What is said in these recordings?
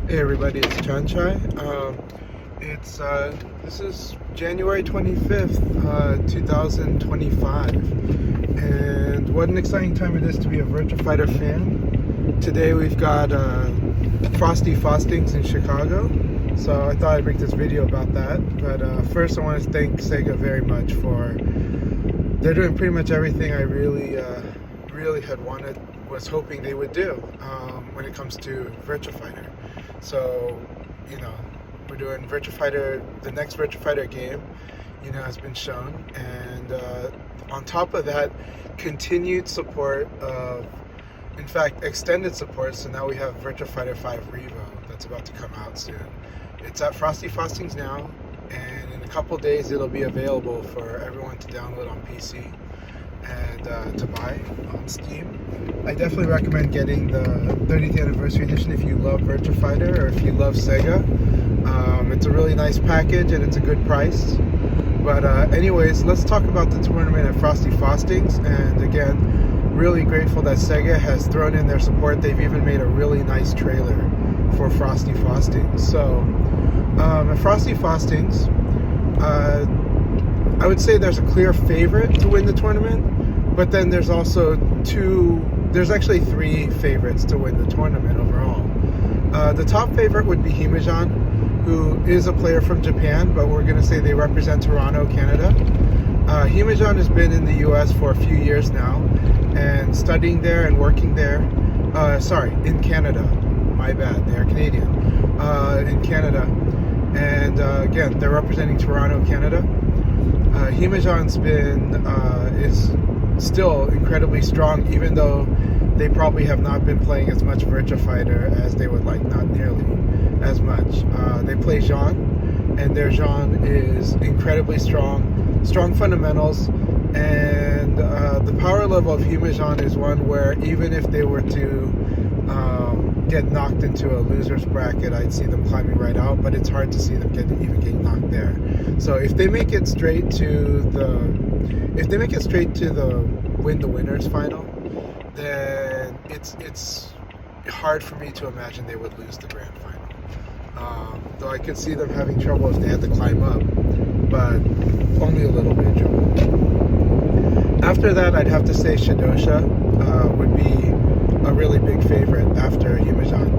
Hey everybody, it's Chanchai. This is January 25th, 2025, and what an exciting time it is to be a Virtua Fighter fan. Today we've got Frosty Faustings in Chicago, so I thought I'd make this video about that. But first I want to thank Sega very much they're doing pretty much everything I really had was hoping they would do when it comes to Virtua Fighter. So, we're doing Virtua Fighter, the next Virtua Fighter game, has been shown. And on top of that, continued support in fact, extended support. So now we have Virtua Fighter 5 REVO that's about to come out soon. It's at Frosty Faustings now, and in a couple days it'll be available for everyone to download on PC and to buy on Steam. I definitely recommend getting the 30th anniversary edition if you love Virtua Fighter or if you love Sega. It's a really nice package and it's a good price. But anyways, let's talk about the tournament at Frosty Faustings. And again, really grateful that Sega has thrown in their support. They've even made a really nice trailer for Frosty Faustings. So at Frosty Faustings, I would say there's a clear favorite to win the tournament, but then there's actually three favorites to win the tournament overall. The top favorite would be Himejan, who is a player from Japan, but we're going to say they represent Toronto, Canada. Himejan has been in the US for a few years now, and studying there and working there, in Canada, my bad, they're Canadian, in Canada. And again, they're representing Toronto, Canada. Himejan's is still incredibly strong, even though they probably have not been playing as much Virtua Fighter as they would like, not nearly as much. They play Jean, and their Jean is incredibly strong fundamentals, and the power level of Himejan is one where even if they were to get knocked into a loser's bracket, I'd see them climbing right out, but it's hard to see them even getting knocked there. So if they make it straight to the win the winners final, then it's hard for me to imagine they would lose the grand final. Though I could see them having trouble if they had to climb up, but only a little bit of trouble. After that, I'd have to say Shidosha would be a really big favorite after Himejan.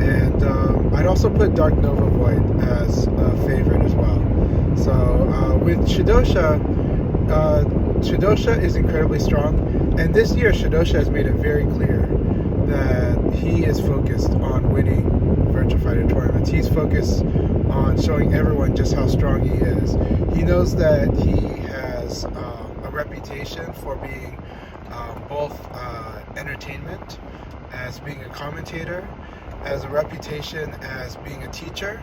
And I'd also put Dark Nova Void as a favorite as well. So with Shidosha, Shidosha is incredibly strong, and this year Shidosha has made it very clear that he is focused on winning Virtua Fighter tournaments. He's focused on showing everyone just how strong he is. He knows that he has a reputation for being both entertainment, as being a commentator, as a reputation as being a teacher,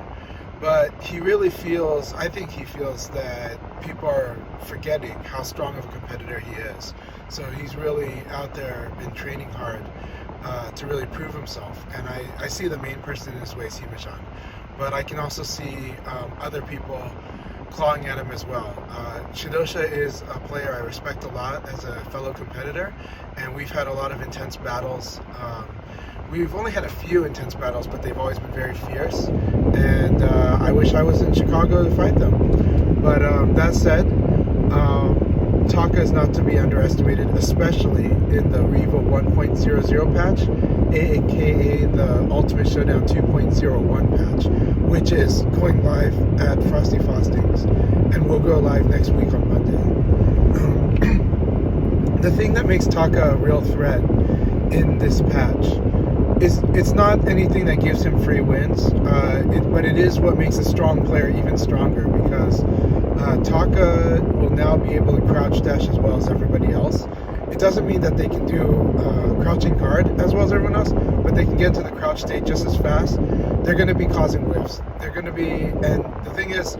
but I think he feels that people are forgetting how strong of a competitor he is. So he's really out there been training hard to really prove himself. And I see the main person in his way is Himejan, but I can also see other people clawing at him as well. Shidosha is a player I respect a lot as a fellow competitor, and we've had a lot of intense battles. We've only had a few intense battles, but they've always been very fierce, and I wish I was in Chicago to fight them. But that said, Taka is not to be underestimated, especially in the REVO 1.00 patch, aka the Ultimate Showdown 2.01 patch, which is going live at Frosty Faustings, and will go live next week on Monday. The thing that makes Taka a real threat in this patch is it's not anything that gives him free wins, but it is what makes a strong player even stronger, because Taka will now be able to crouch dash as well as everybody else. It doesn't mean that they can do crouching guard as well as everyone else, but they can get to the crouch state just as fast. They're going to be causing whiffs. And the thing is,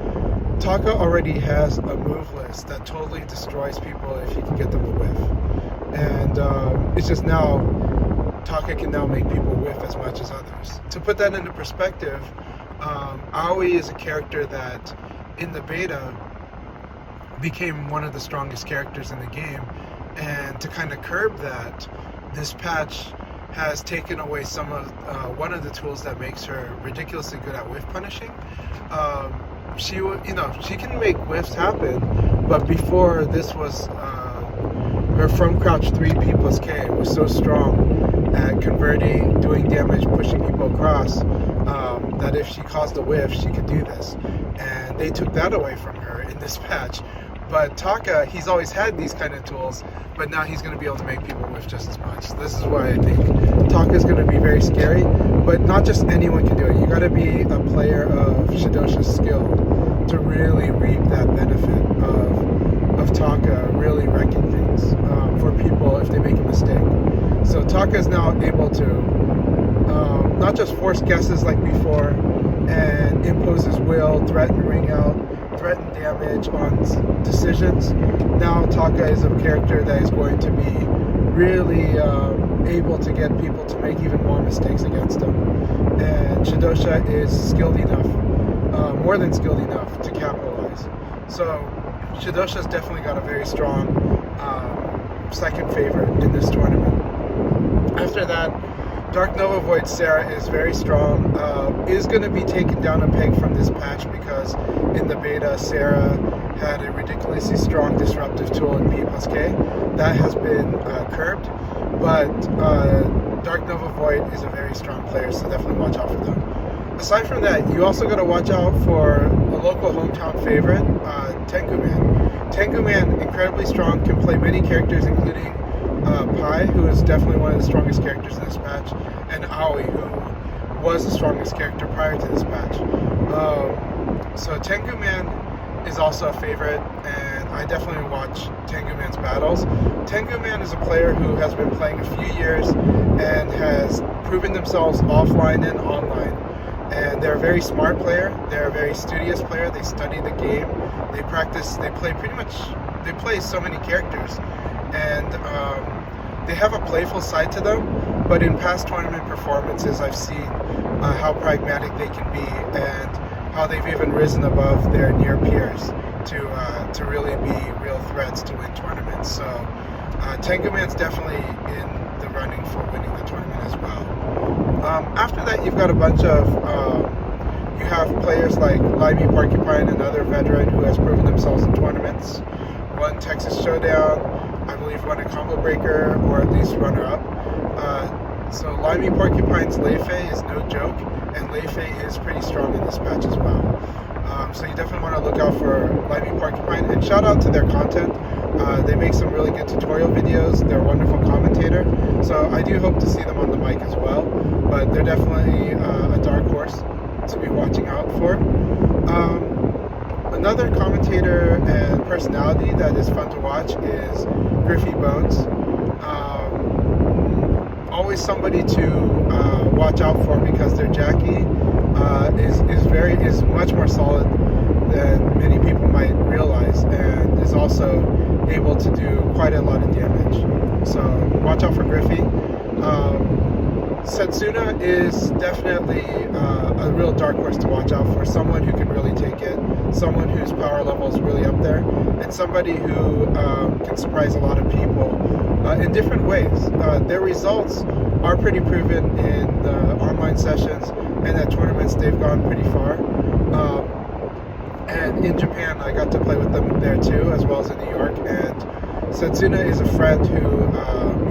Taka already has a move list that totally destroys people if he can get them to whiff. And it's just now, Taka can now make people whiff as much as others. To put that into perspective, Aoi is a character that in the beta became one of the strongest characters in the game, and to kind of curb that, this patch has taken away some of one of the tools that makes her ridiculously good at whiff punishing. She can make whiffs happen, but before this was her from crouch 3P plus K was so strong at converting, doing damage, pushing people across, that if she caused a whiff, she could do this. And they took that away from her in this patch. But Taka, he's always had these kind of tools, but now he's going to be able to make people whiff just as much. This is why I think Taka is going to be very scary, but not just anyone can do it. You got to be a player of Shadosha's skill to really reap that benefit of Taka really wrecking things for people if they make a mistake. So Taka is now able to not just force guesses like before and impose his will, threaten ring out, threaten damage on decisions. Now Taka is a character that is going to be really able to get people to make even more mistakes against him. And Shadosha is skilled enough, more than skilled enough, to capitalize. So Shadosha's definitely got a very strong second favorite in this tournament. After that, Dark Nova Void Sarah is very strong, is going to be taken down a peg from this patch because in the beta Sarah had a ridiculously strong disruptive tool in P plus K. That has been curbed, but Dark Nova Void is a very strong player, so definitely watch out for them. Aside from that, you also got to watch out for a local hometown favorite, Tengu Man. Tengu Man, incredibly strong, can play many characters including Pai, who is definitely one of the strongest characters in this patch, and Aoi, who was the strongest character prior to this patch. So Tengu Man is also a favorite, and I definitely watch Tengu Man's battles. Tengu Man is a player who has been playing a few years and has proven themselves offline and online. And they're a very smart player, they're a very studious player, they study the game, they practice, they play so many characters. And they have a playful side to them, but in past tournament performances I've seen how pragmatic they can be and how they've even risen above their near peers to really be real threats to win tournaments. So Tengu Man's definitely in the running for winning the tournament as well. After that, you've got a bunch of you have players like Limey Porcupine, another veteran who has proven themselves in tournaments, won Texas Showdown, I believe won a combo breaker, or at least runner-up. So Limey Porcupine's Leifei is no joke, and Leifei is pretty strong in this patch as well. So you definitely want to look out for Limey Porcupine, and shout out to their content. They make some really good tutorial videos, they're a wonderful commentator, so I do hope to see them on the mic as well, but they're definitely a dark horse to be watching out for. Another commentator and personality that is fun to watch is Griffey Bones. Always somebody to watch out for because their Jackie is much more solid than many people might realize, and is also able to do quite a lot of damage. So watch out for Griffey. Setsuna is definitely a real dark horse to watch out for, someone who can really take it, someone whose power level is really up there, and somebody who can surprise a lot of people in different ways. Their results are pretty proven in the online sessions, and at tournaments they've gone pretty far. And in Japan I got to play with them there too, as well as in New York, and Setsuna is a friend who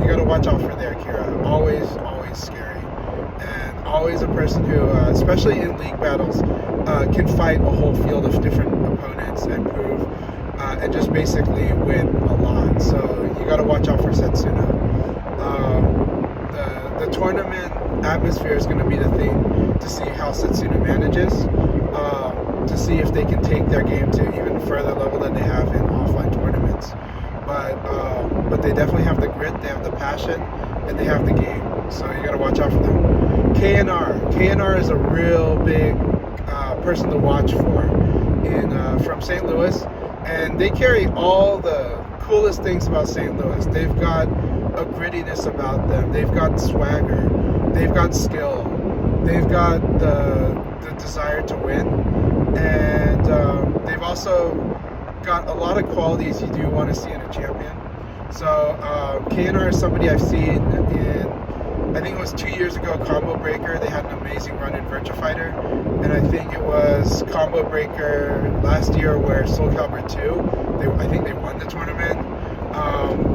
you gotta watch out for there, Kira. Always scary. And always a person who, especially in league battles, can fight a whole field of different opponents and prove, and just basically win a lot. So you gotta watch out for Setsuna. The tournament atmosphere is gonna be the thing to see how Setsuna manages, to see if they can take their game to even further level than they have in offline tournaments. But they definitely have the grit, they have the passion, and they have the game. So you gotta watch out for them. KNR is a real big person to watch for from St. Louis, and they carry all the coolest things about St. Louis. They've got a grittiness about them. They've got swagger. They've got skill. They've got the desire to win, and they've also got a lot of qualities you do want to see in a champion. So KNR is somebody I've seen in I think it was 2 years ago, Combo Breaker, they had an amazing run in Virtua Fighter, and I think it was Combo Breaker last year where Soul Calibur 2, I think they won the tournament.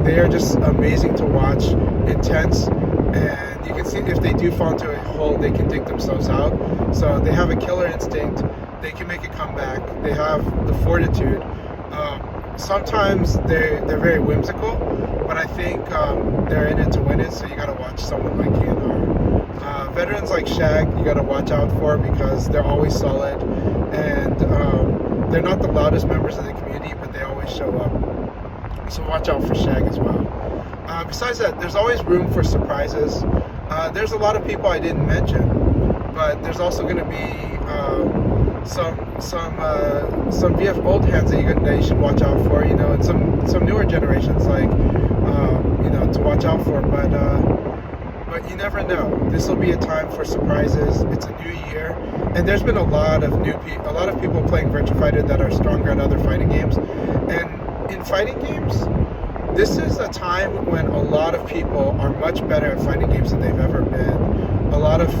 They are just amazing to watch, intense, and you can see if they do fall into a hole, they can dig themselves out. So they have a killer instinct, they can make a comeback, they have the fortitude. Sometimes they're very whimsical, but I think they're in it to win it, so you gotta watch someone like KNR. Veterans like Shag, you gotta watch out for because they're always solid, and they're not the loudest members of the community, but they always show up. So watch out for Shag as well. Besides that, there's always room for surprises. There's a lot of people I didn't mention, but there's also going to be some VF old hands that you should watch out for, and some newer generations to watch out for. But you never know. This will be a time for surprises. It's a new year, and there's been a lot of people playing Virtua Fighter that are stronger at other fighting games, and in fighting games, this is a time when a lot of people are much better at fighting games than they've ever been. A lot of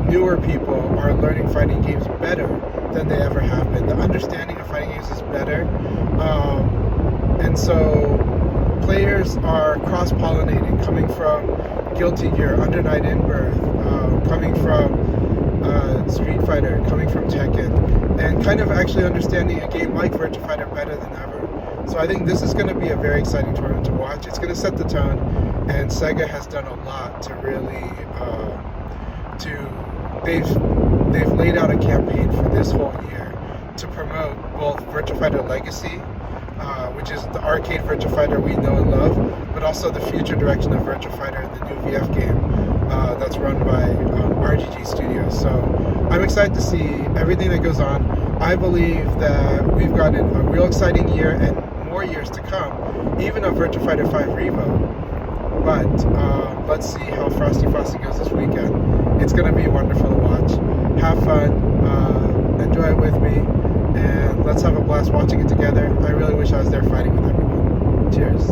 newer people are learning fighting games better than they ever have been. The understanding of fighting games is better. And so players are cross-pollinating, coming from Guilty Gear, Under Night In-Birth, coming from Street Fighter, coming from Tekken, and kind of actually understanding a game like Virtua Fighter better than ever. So I think this is going to be a very exciting tournament to watch. It's going to set the tone, and Sega has done a lot to really, they've laid out a campaign for this whole year to promote both Virtua Fighter Legacy, which is the arcade Virtua Fighter we know and love, but also the future direction of Virtua Fighter, the new VF game that's run by RGG Studios. So I'm excited to see everything that goes on. I believe that we've got a real exciting year and more years to come, even of Virtua Fighter 5 Revo. But let's see how Frosty Faustings goes this weekend. It's going to be wonderful to watch. Have fun, enjoy it with me, and let's have a blast watching it together. I really wish I was there fighting with everyone. Cheers.